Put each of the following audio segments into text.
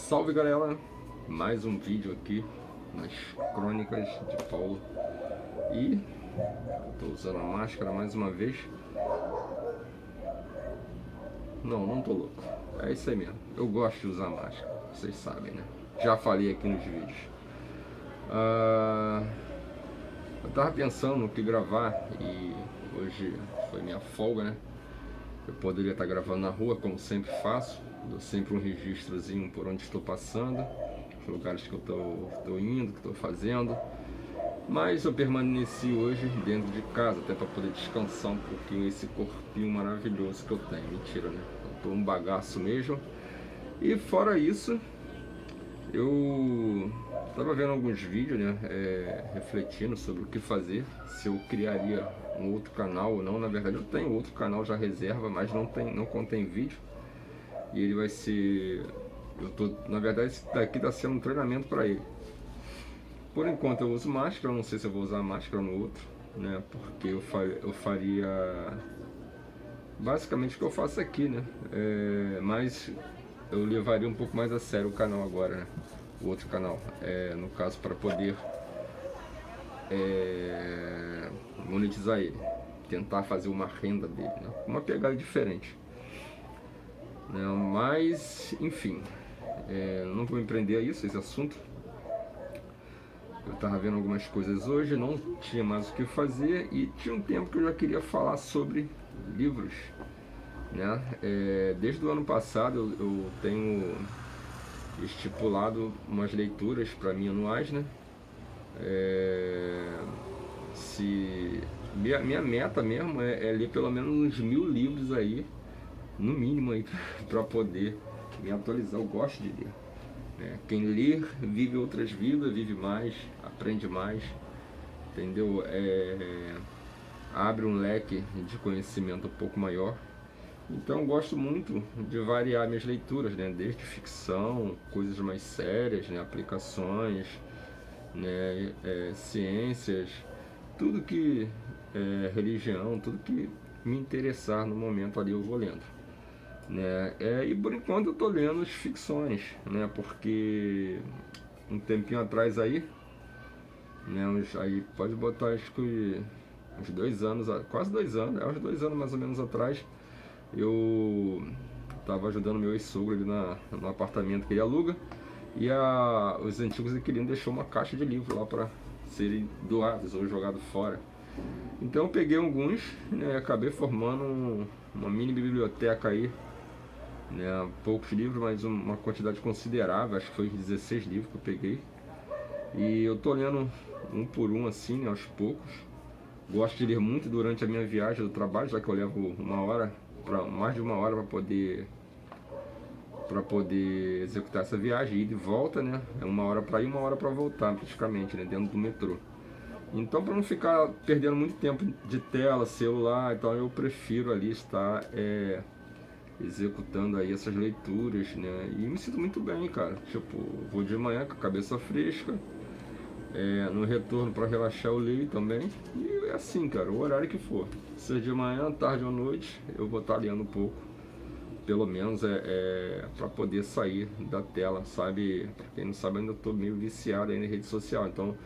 Salve galera, mais um vídeo aqui nas Crônicas de Paulo. E tô usando a máscara mais uma vez. Não tô louco, é isso aí mesmo, eu gosto de usar máscara, vocês sabem, né? Já falei aqui nos vídeos. Eu tava pensando no que gravar e hoje foi minha folga, né? Eu poderia estar gravando na rua, como sempre faço. Dou sempre um registrozinho por onde estou passando, os lugares que eu estou indo, que estou fazendo. Mas eu permaneci hoje dentro de casa, até para poder descansar um pouquinho esse corpinho maravilhoso que eu tenho. Mentira, né? Eu tô um bagaço mesmo. E fora isso, eu estava vendo alguns vídeos, né? Refletindo sobre o que fazer, se eu criaria um outro canal ou não. Na verdade eu tenho outro canal já reserva, mas não contém vídeo. E ele vai ser... na verdade esse daqui está sendo um treinamento para ele. Por enquanto eu uso máscara, eu não sei se eu vou usar máscara no outro, né? Porque eu faria basicamente o que eu faço aqui, né? Mas eu levaria um pouco mais a sério o canal agora, né? O outro canal, no caso, para poder monetizar ele, tentar fazer uma renda dele, né? Uma pegada diferente, né? Mas enfim, não vou empreender esse assunto. Eu estava vendo algumas coisas hoje, não tinha mais o que fazer e tinha um tempo que eu já queria falar sobre livros, né? Desde o ano passado eu tenho estipulado umas leituras para mim anuais, né? Minha meta mesmo é ler pelo menos uns 1000 livros aí, no mínimo aí, para poder me atualizar. Eu gosto de ler. Quem lê vive outras vidas, vive mais, aprende mais, entendeu? Abre um leque de conhecimento um pouco maior. Então eu gosto muito de variar minhas leituras, né? Desde ficção, coisas mais sérias, né? Aplicações, né? Ciências, tudo que religião, tudo que me interessar no momento ali eu vou lendo, né? E por enquanto eu tô lendo as ficções, né? Porque um tempinho atrás aí, né? Aí pode botar, acho que uns 2 anos, quase 2 anos, uns 2 anos mais ou menos atrás, eu tava ajudando meu ex-sogro ali no apartamento que ele aluga, e os antigos inquilinos deixou uma caixa de livros lá para serem doados ou jogados fora. Então eu peguei alguns, né, e acabei formando uma mini biblioteca aí, né, poucos livros, mas uma quantidade considerável, acho que foi 16 livros que eu peguei. E eu tô lendo um por um assim, né, aos poucos. Gosto de ler muito durante a minha viagem do trabalho, já que eu levo mais de uma hora para poder executar essa viagem, ida e volta, né? É 1 hora para ir, 1 hora para voltar, praticamente, né, dentro do metrô. Então, para não ficar perdendo muito tempo de tela, celular, então eu prefiro ali estar executando aí essas leituras, né? E me sinto muito bem, cara. Tipo, vou de manhã com a cabeça fresca, no retorno para relaxar eu leio também. E é assim, cara, o horário que for. Seja de manhã, tarde ou noite, eu vou estar lendo um pouco. Pelo menos para poder sair da tela, sabe? Pra quem não sabe, eu ainda tô meio viciado aí na rede social, então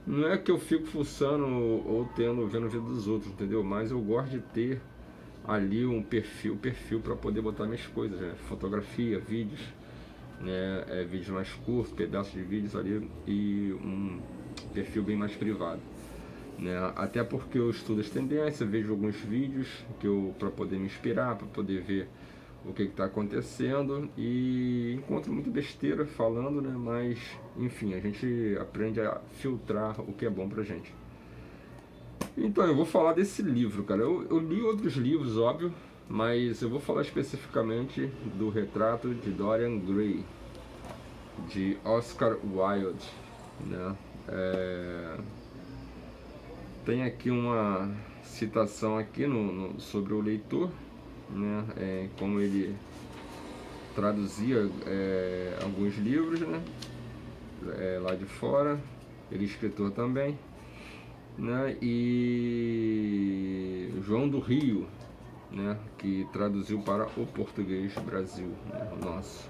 não é que eu fico fuçando ou vendo a vida dos outros, entendeu? Mas eu gosto de ter ali um perfil para poder botar minhas coisas, né? Fotografia, vídeos, né? Vídeos mais curtos, pedaços de vídeos ali, e um perfil bem mais privado, né? Até porque eu estudo as tendências, vejo alguns vídeos para poder me inspirar, para poder ver o que está acontecendo, e encontro muita besteira falando, né? Mas enfim, a gente aprende a filtrar o que é bom pra gente. Então eu vou falar desse livro, cara. Eu li outros livros, óbvio, mas eu vou falar especificamente do Retrato de Dorian Gray, de Oscar Wilde, né? Tem aqui uma citação aqui sobre o leitor, né? Como ele traduzia alguns livros, né? Lá de fora. Ele é escritor também, né? E João do Rio, né? Que traduziu para o português Brasil, né? O nosso.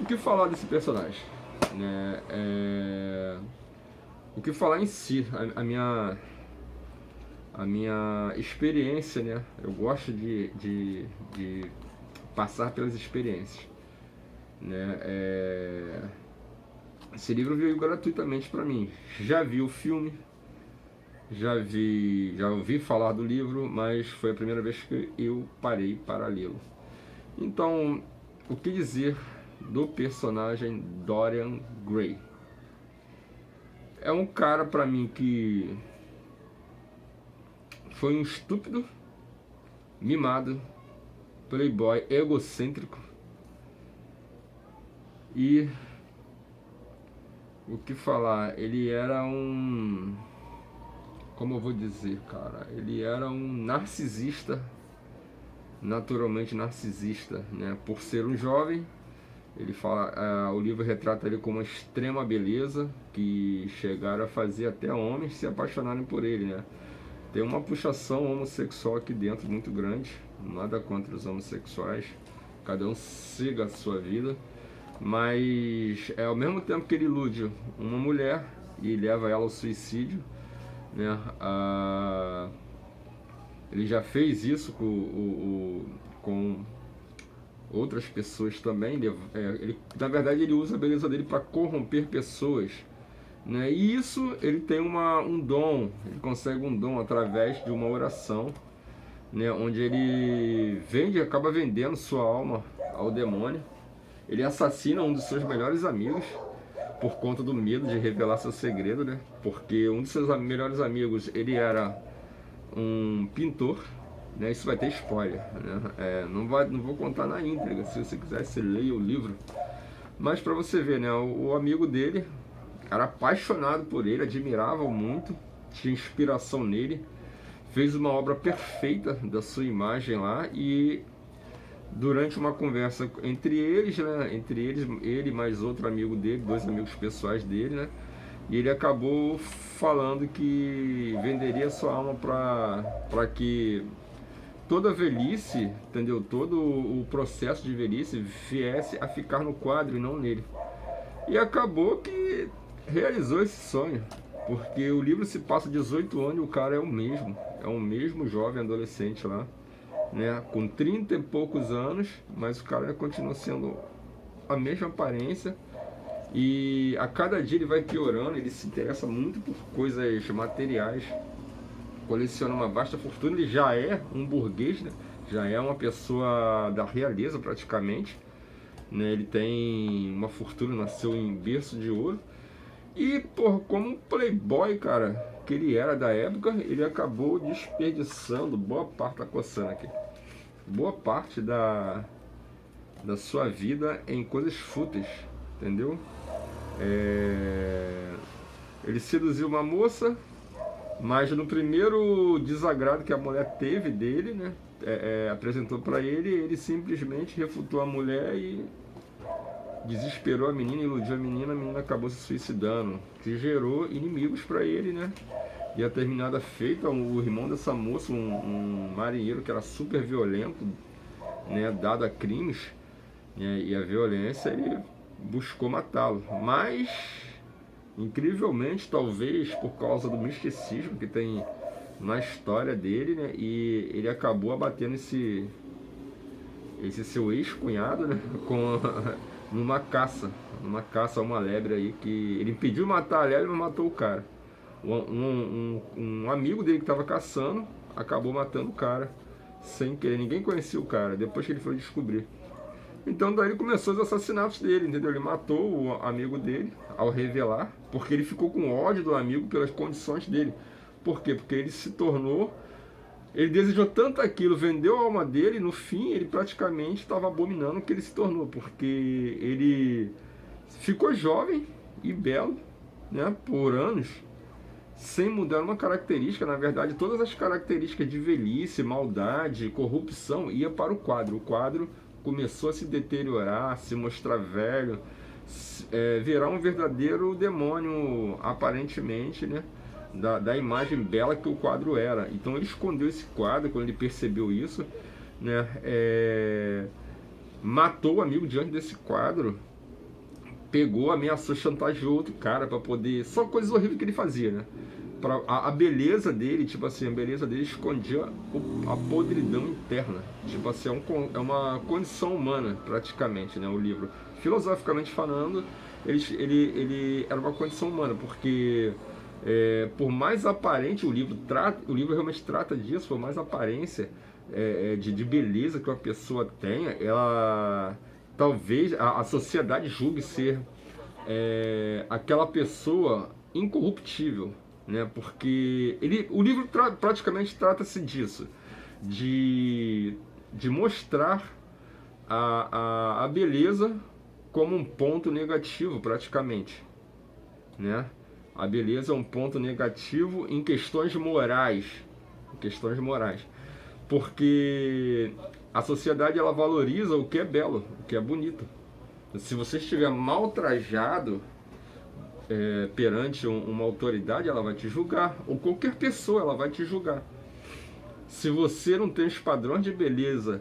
O que falar desse personagem? Né? O que falar em si, a minha experiência, né? Eu gosto de passar pelas experiências, né? Esse livro veio gratuitamente para mim. Já vi o filme, já ouvi falar do livro, mas foi a primeira vez que eu parei para lê-lo. Então, o que dizer do personagem Dorian Gray? É um cara para mim que foi um estúpido, mimado, playboy, egocêntrico e o que falar, ele era um, como eu vou dizer, cara, ele era um narcisista, naturalmente narcisista, né? Por ser um jovem, ele fala, o livro retrata ele com uma extrema beleza que chegaram a fazer até homens se apaixonarem por ele, né? Tem uma puxação homossexual aqui dentro muito grande, nada contra os homossexuais, cada um siga a sua vida, mas ao mesmo tempo que ele ilude uma mulher e leva ela ao suicídio, né? Ele já fez isso com outras pessoas também. Na verdade, ele usa a beleza dele para corromper pessoas, né? E isso, ele tem um dom, ele consegue um dom através de uma oração, né? Onde ele acaba vendendo sua alma ao demônio. Ele assassina um dos seus melhores amigos por conta do medo de revelar seu segredo, né? Porque um dos seus melhores amigos, ele era um pintor, né? Isso vai ter spoiler, né? Não vou contar na íntegra. Se você quiser, você leia o livro. Mas para você ver, né? O amigo dele era apaixonado por ele, admirava muito, tinha inspiração nele, fez uma obra perfeita da sua imagem lá. E durante uma conversa entre eles, né? Ele mais outro amigo dele, dois amigos pessoais dele, né? E ele acabou falando que venderia sua alma para que toda a velhice, entendeu? Todo o processo de velhice viesse a ficar no quadro e não nele. E acabou que realizou esse sonho, porque o livro se passa 18 anos e o cara é o mesmo jovem adolescente lá, né? Com 30 e poucos anos, mas o cara continua sendo a mesma aparência. E a cada dia ele vai piorando, ele se interessa muito por coisas materiais, coleciona uma vasta fortuna, ele já é um burguês, né? Já é uma pessoa da realeza praticamente, né? Ele tem uma fortuna, nasceu em berço de ouro. E, como um playboy, cara, que ele era da época, ele acabou desperdiçando boa parte, tá coçando aqui, boa parte da sua vida em coisas fúteis, entendeu? Ele seduziu uma moça, mas no primeiro desagrado que a mulher teve dele, né, apresentou para ele simplesmente refutou a mulher e desesperou a menina, iludiu a menina acabou se suicidando, que gerou inimigos para ele, né? E a terminada feita, o irmão dessa moça, um marinheiro que era super violento, né, dado a crimes, né, e a violência, ele buscou matá-lo, mas incrivelmente, talvez por causa do misticismo que tem na história dele, né, e ele acabou abatendo esse seu ex-cunhado, né, numa caça a uma lebre aí, que ele impediu de matar a lebre, mas matou o cara. Um amigo dele que estava caçando acabou matando o cara sem querer, ninguém conhecia o cara, depois que ele foi descobrir. Então daí começou os assassinatos dele, entendeu? Ele matou o amigo dele ao revelar, porque ele ficou com ódio do amigo pelas condições dele. Por quê? Porque ele desejou tanto aquilo, vendeu a alma dele, e no fim ele praticamente estava abominando o que ele se tornou, porque ele ficou jovem e belo, né, por anos, sem mudar uma característica. Na verdade, todas as características de velhice, maldade, corrupção ia para o quadro. O quadro começou a se deteriorar, se mostrar velho, virar um verdadeiro demônio, aparentemente, né, da imagem bela que o quadro era. Então ele escondeu esse quadro quando ele percebeu isso, né, matou o amigo diante desse quadro, pegou, ameaçou, chantageou outro cara pra poder... Só coisas horríveis que ele fazia, né? A beleza dele, tipo assim, a beleza dele escondia a podridão interna. Tipo assim, é uma condição humana, praticamente, né? O livro. Filosoficamente falando, ele era uma condição humana, porque por mais aparente o livro realmente trata disso, por mais aparência de beleza que uma pessoa tenha, ela talvez a sociedade julgue ser aquela pessoa incorruptível, né? Porque o livro praticamente trata-se disso, de mostrar a beleza como um ponto negativo, praticamente, né? A beleza é um ponto negativo em questões morais, porque a sociedade ela valoriza o que é belo, o que é bonito. Se você estiver mal trajado perante uma autoridade, ela vai te julgar, ou qualquer pessoa ela vai te julgar. Se você não tem os padrões de beleza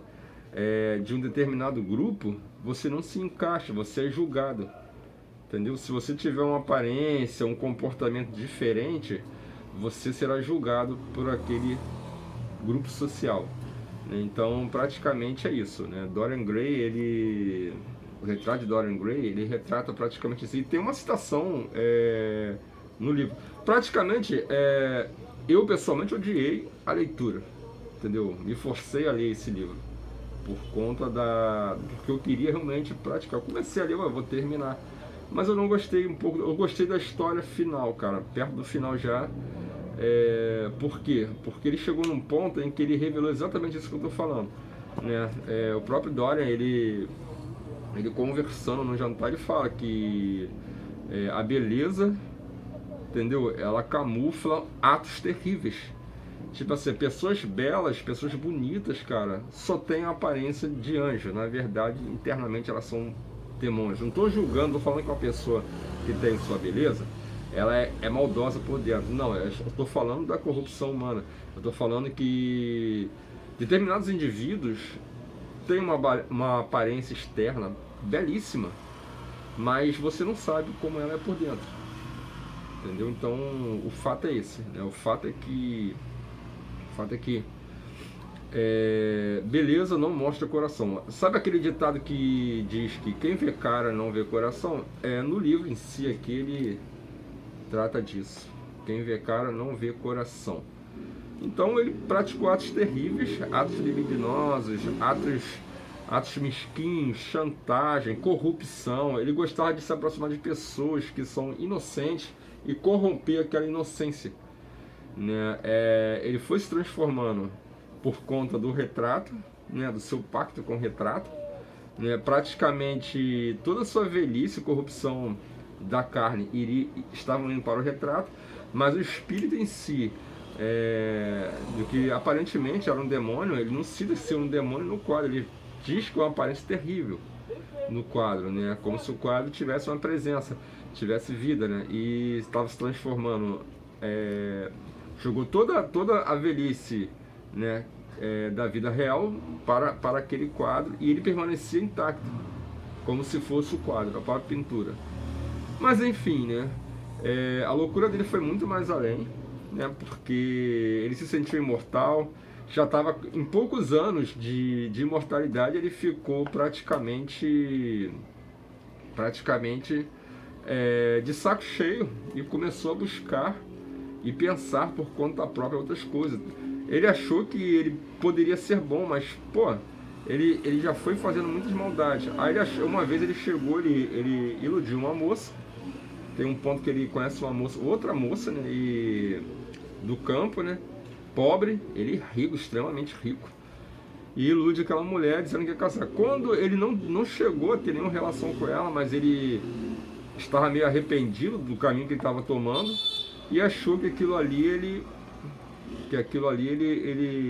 de um determinado grupo, você não se encaixa, você é julgado, entendeu? Se você tiver uma aparência, um comportamento diferente, você será julgado por aquele grupo social. Então, praticamente é isso, né? Dorian Gray, o retrato de Dorian Gray, ele retrata praticamente isso. E tem uma citação no livro. Praticamente, eu pessoalmente odiei a leitura, entendeu? Me forcei a ler esse livro por conta porque eu queria realmente praticar. Eu comecei a ler, eu vou terminar, mas eu não gostei um pouco. Eu gostei da história final, cara, perto do final já. Por quê? Porque ele chegou num ponto em que ele revelou exatamente isso que eu estou falando, né? O próprio Dorian, ele conversando no jantar, ele fala que a beleza, entendeu? Ela camufla atos terríveis. Tipo assim, pessoas belas, pessoas bonitas, cara, só tem a aparência de anjo. Na verdade, internamente elas são demônios. Não estou julgando, estou falando que uma pessoa que tem sua beleza, ela é maldosa por dentro. Não, eu estou falando da corrupção humana. Eu estou falando que determinados indivíduos têm uma aparência externa belíssima, mas você não sabe como ela é por dentro, entendeu? Então o fato é esse, né? O fato é que beleza não mostra coração. Sabe aquele ditado que diz que quem vê cara não vê coração? No livro em si aqui ele trata disso. Quem vê cara não vê coração. Então ele praticou atos terríveis, atos libidinosos, atos mesquinhos, chantagem, corrupção. Ele gostava de se aproximar de pessoas que são inocentes e corromper aquela inocência, né? Ele foi se transformando por conta do retrato, né? Do seu pacto com o retrato, né? Praticamente toda a sua velhice e corrupção da carne estavam indo para o retrato, mas o espírito em si, do que aparentemente era um demônio, ele não cita ser um demônio no quadro, ele diz que é uma aparência terrível no quadro, né? Como se o quadro tivesse uma presença, tivesse vida, né? E estava se transformando, jogou toda a velhice, né? Da vida real para aquele quadro, e ele permanecia intacto, como se fosse o quadro, a própria pintura. Mas enfim, né? A loucura dele foi muito mais além, né? Porque ele se sentiu imortal, já estava em poucos anos de imortalidade, ele ficou praticamente de saco cheio e começou a buscar e pensar por conta própria outras coisas. Ele achou que ele poderia ser bom, mas pô, ele já foi fazendo muitas maldades. Aí uma vez ele chegou, ele iludiu uma moça. Tem um ponto que ele conhece outra moça, né, do campo, né, pobre, ele rico, extremamente rico, e ilude aquela mulher dizendo que ia casar. Quando ele não chegou a ter nenhuma relação com ela, mas ele estava meio arrependido do caminho que ele estava tomando e achou que aquilo ali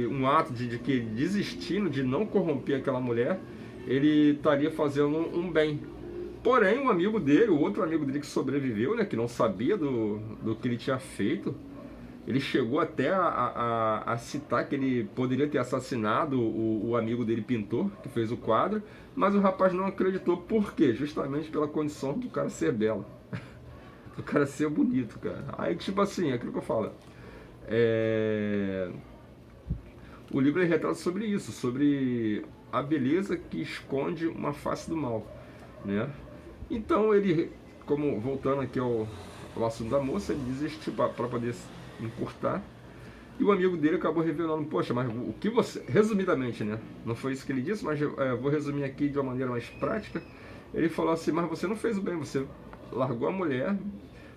um ato de que desistindo, de não corromper aquela mulher, ele estaria fazendo um bem. Porém, o outro amigo dele que sobreviveu, né, que não sabia do que ele tinha feito, Ele chegou até a citar que ele poderia ter assassinado o amigo dele, pintor, que fez o quadro, mas o rapaz não acreditou. Por quê? Justamente pela condição do cara ser belo, do cara ser bonito, cara. Aí, tipo assim, é aquilo que eu falo. O livro retrata sobre isso, sobre a beleza que esconde uma face do mal, né? Então ele, como voltando aqui ao assunto da moça, ele desistiu para poder encurtar. E o amigo dele acabou revelando, poxa, mas o que você... Resumidamente, né? Não foi isso que ele disse, mas vou resumir aqui de uma maneira mais prática. Ele falou assim, mas você não fez o bem, você largou a mulher,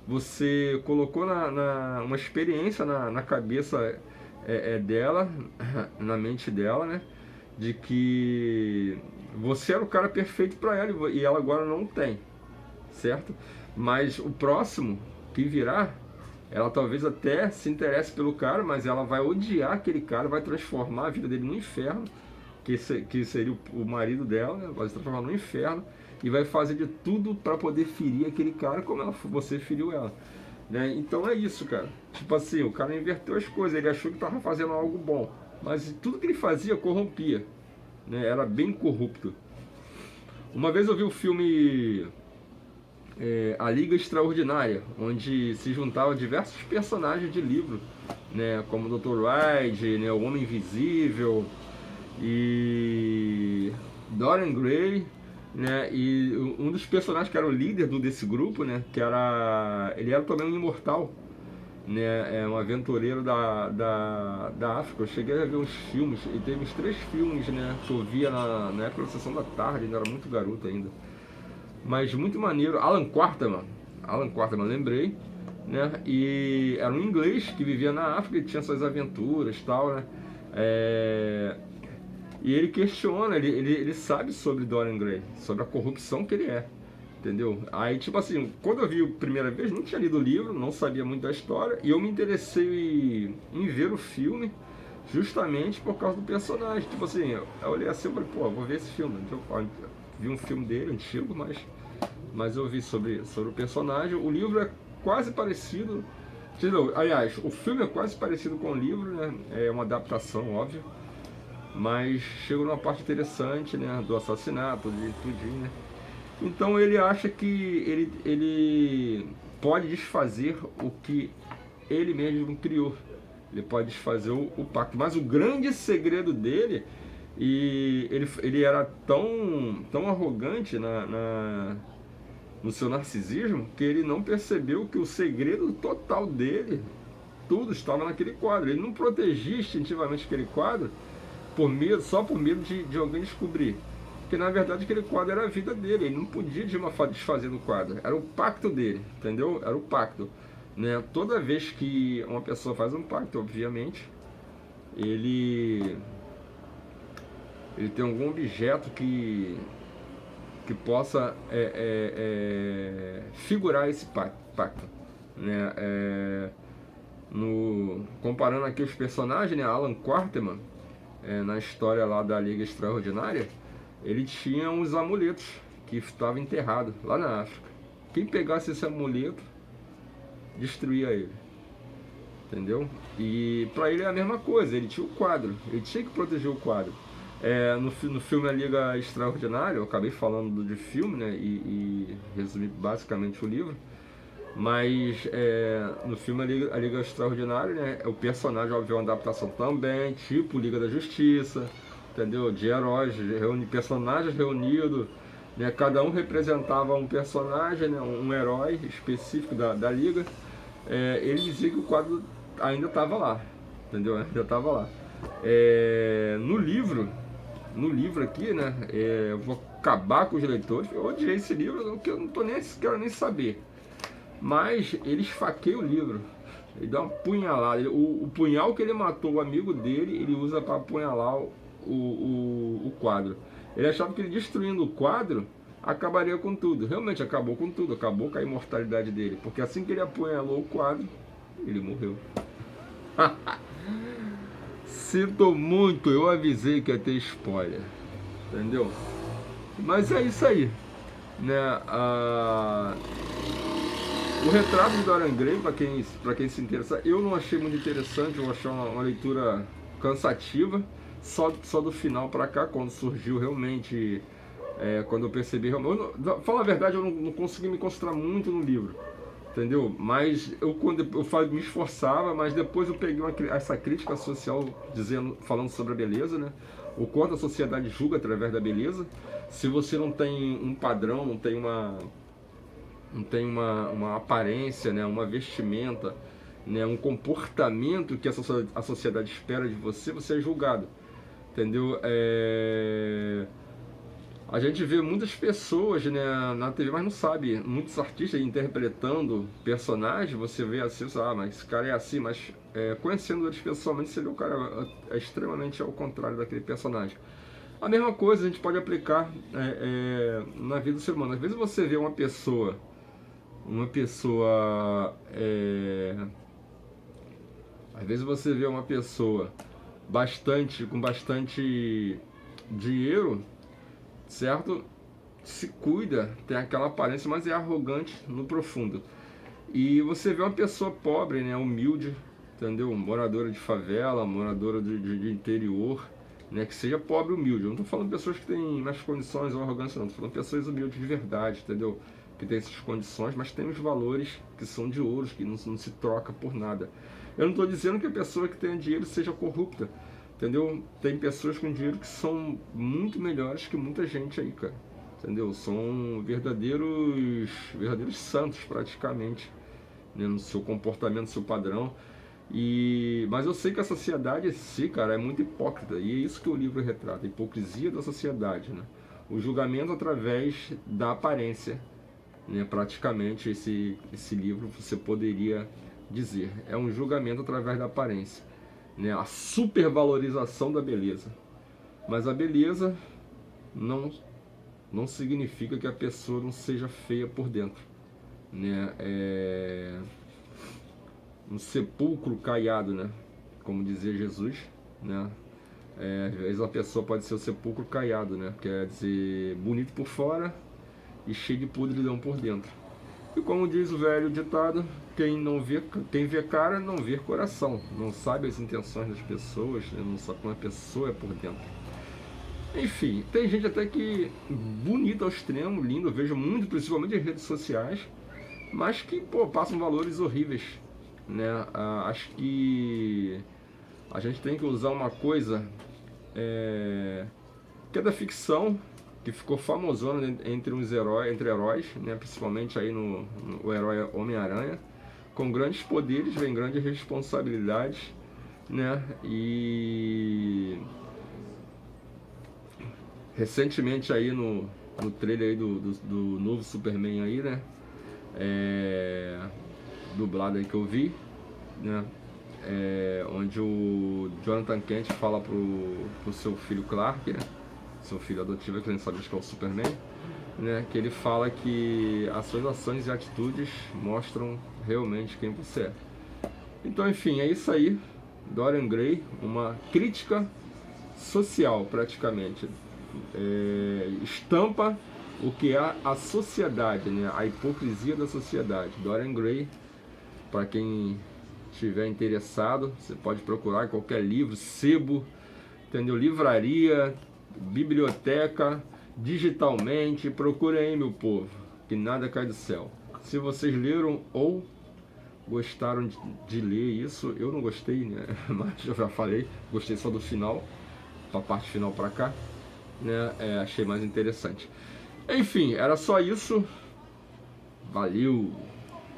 você colocou uma experiência na cabeça dela, na mente dela, né? De que você era o cara perfeito para ela e ela agora não tem, certo? Mas o próximo que virá, ela talvez até se interesse pelo cara, mas ela vai odiar aquele cara, vai transformar a vida dele no inferno, que seria o marido dela, né? Vai se transformar no inferno e vai fazer de tudo para poder ferir aquele cara como você feriu ela, né? Então é isso, cara. Tipo assim, o cara inverteu as coisas, ele achou que estava fazendo algo bom, mas tudo que ele fazia corrompia, né? Era bem corrupto. Uma vez eu vi o filme A Liga Extraordinária, onde se juntavam diversos personagens de livro, né? Como o Dr. Hyde, né? O Homem Invisível e Dorian Gray, né? E um dos personagens que era o líder desse grupo, né? Ele era também um imortal, né? Um aventureiro da África. Eu cheguei a ver uns filmes, e teve uns 3 filmes, né? Que eu via na época da sessão da tarde, ainda era muito garoto ainda. Mas muito maneiro. Alan Quarterman, lembrei, né? E era um inglês que vivia na África e tinha suas aventuras e tal, né? E ele questiona, ele sabe sobre Dorian Gray, sobre a corrupção que ele é, entendeu? Aí, tipo assim, quando eu vi a primeira vez, não tinha lido o livro, não sabia muito da história, e eu me interessei em ver o filme justamente por causa do personagem. Tipo assim, eu olhei assim e falei, pô, vou ver esse filme. Eu vi um filme dele, antigo, mas eu vi sobre o personagem. O livro é quase parecido, entendeu? Aliás, o filme é quase parecido com o livro, né? É uma adaptação, óbvio. Mas chega numa parte interessante, né, do assassinato, de tudinho, né? Então ele acha que ele pode desfazer o que ele mesmo criou. Ele pode desfazer o pacto. Mas o grande segredo dele, e ele era tão arrogante no seu narcisismo, que ele não percebeu que o segredo total dele, tudo estava naquele quadro. Ele não protegia instintivamente aquele quadro só por medo de alguém descobrir. Porque na verdade aquele quadro era a vida dele, ele não podia desfazer do quadro, era o pacto dele, entendeu? Era o pacto, né? Toda vez que uma pessoa faz um pacto, obviamente, ele tem algum objeto que possa figurar esse pacto, né? Comparando aqui os personagens, né? Alan Quarterman, na história lá da Liga Extraordinária, ele tinha uns amuletos que estavam enterrados lá na África. Quem pegasse esse amuleto destruía ele, entendeu? E para ele é a mesma coisa, ele tinha o quadro, ele tinha que proteger o quadro. No filme A Liga Extraordinária, eu acabei falando de filme, né, e resumi basicamente o livro. Mas no filme A Liga Extraordinária, né, o personagem, óbvio, é uma adaptação também, tipo Liga da Justiça, entendeu? De heróis, personagens reunidos, né, cada um representava um personagem, né, um herói específico da Liga. Ele dizia que o quadro ainda estava lá, entendeu? Ainda estava lá. No livro aqui, né, eu vou acabar com os leitores. Eu odiei esse livro, que eu não quero nem saber. Mas ele esfaqueia o livro, ele dá uma punhalada. O punhal que ele matou o amigo dele, ele usa para apunhalar o quadro. Ele achava que ele destruindo o quadro acabaria com tudo. Realmente acabou com tudo, acabou com a imortalidade dele, porque assim que ele apunhalou o quadro, ele morreu. Sinto muito, eu avisei que ia ter spoiler, entendeu? Mas é isso aí, né? O retrato de Dorian Gray, para quem se interessa, eu não achei muito interessante, eu achei uma leitura cansativa, só do final para cá, quando surgiu realmente, quando eu percebi realmente, fala a verdade, eu não consegui me concentrar muito no livro, entendeu? Mas quando me esforçava, mas depois eu peguei essa crítica social falando sobre a beleza, né? O quanto a sociedade julga através da beleza. Se você não tem um padrão, não tem uma aparência, né? Uma vestimenta, né? Um comportamento que a sociedade espera de você, você é julgado, entendeu? A gente vê muitas pessoas, né, na TV, mas não sabe, muitos artistas interpretando personagens, você vê assim, mas esse cara é assim, mas conhecendo eles pessoalmente, você vê o cara é extremamente ao contrário daquele personagem. A mesma coisa a gente pode aplicar na vida do ser humano. Às vezes você vê uma pessoa às vezes você vê uma pessoa com bastante dinheiro, certo? Se cuida, tem aquela aparência, mas é arrogante no profundo. E você vê uma pessoa pobre, né, humilde, entendeu? Moradora de favela, moradora de interior, né, que seja pobre e humilde. Eu não estou falando de pessoas que têm mais condições ou arrogância, não. Estou falando de pessoas humildes de verdade, entendeu? Que tem essas condições, mas tem os valores que são de ouro, que não se troca por nada. Eu não estou dizendo que a pessoa que tem dinheiro seja corrupta, entendeu? Tem pessoas com dinheiro que são muito melhores que muita gente aí, cara. Entendeu? São verdadeiros santos, praticamente, né? No seu comportamento, no seu padrão. Mas eu sei que a sociedade em si, cara, é muito hipócrita. E é isso que o livro retrata, a hipocrisia da sociedade, né? O julgamento através da aparência, né? Praticamente esse livro você poderia dizer. É um julgamento através da aparência, né? A supervalorização da beleza. Mas a beleza não significa que a pessoa não seja feia por dentro, né? Um sepulcro caiado, né? Como dizia Jesus, né? Às vezes a pessoa pode ser o sepulcro caiado, né? Quer dizer, bonito por fora e cheio de podridão por dentro. E como diz o velho ditado, quem vê cara não vê coração, não sabe as intenções das pessoas, né? Não sabe como a pessoa é por dentro. Enfim, tem gente até que bonita ao extremo, lindo, eu vejo muito, principalmente em redes sociais, mas que passam valores horríveis, né? Acho que a gente tem que usar uma coisa que é da ficção, que ficou famosona entre heróis, né? Principalmente aí o herói Homem-Aranha. Com grandes poderes vem grandes responsabilidades, né? E recentemente aí no trailer aí do novo Superman aí, né? Dublado aí que eu vi, né? Onde o Jonathan Kent fala pro seu filho Clark, né? Seu filho adotivo, que a gente sabe que é o Superman, né? Que ele fala que as suas ações e atitudes mostram realmente quem você é. Então, enfim, é isso aí. Dorian Gray, uma crítica social, praticamente. Estampa o que é a sociedade, né? A hipocrisia da sociedade. Dorian Gray, para quem estiver interessado, você pode procurar em qualquer livro, sebo, entendeu? Livraria, biblioteca, digitalmente. Procure aí, meu povo, que nada cai do céu. Se vocês leram ou gostaram de ler isso, eu não gostei, né? Mas eu já falei, gostei só do final, da parte final para cá, né? Achei mais interessante. Enfim, era só isso. Valeu!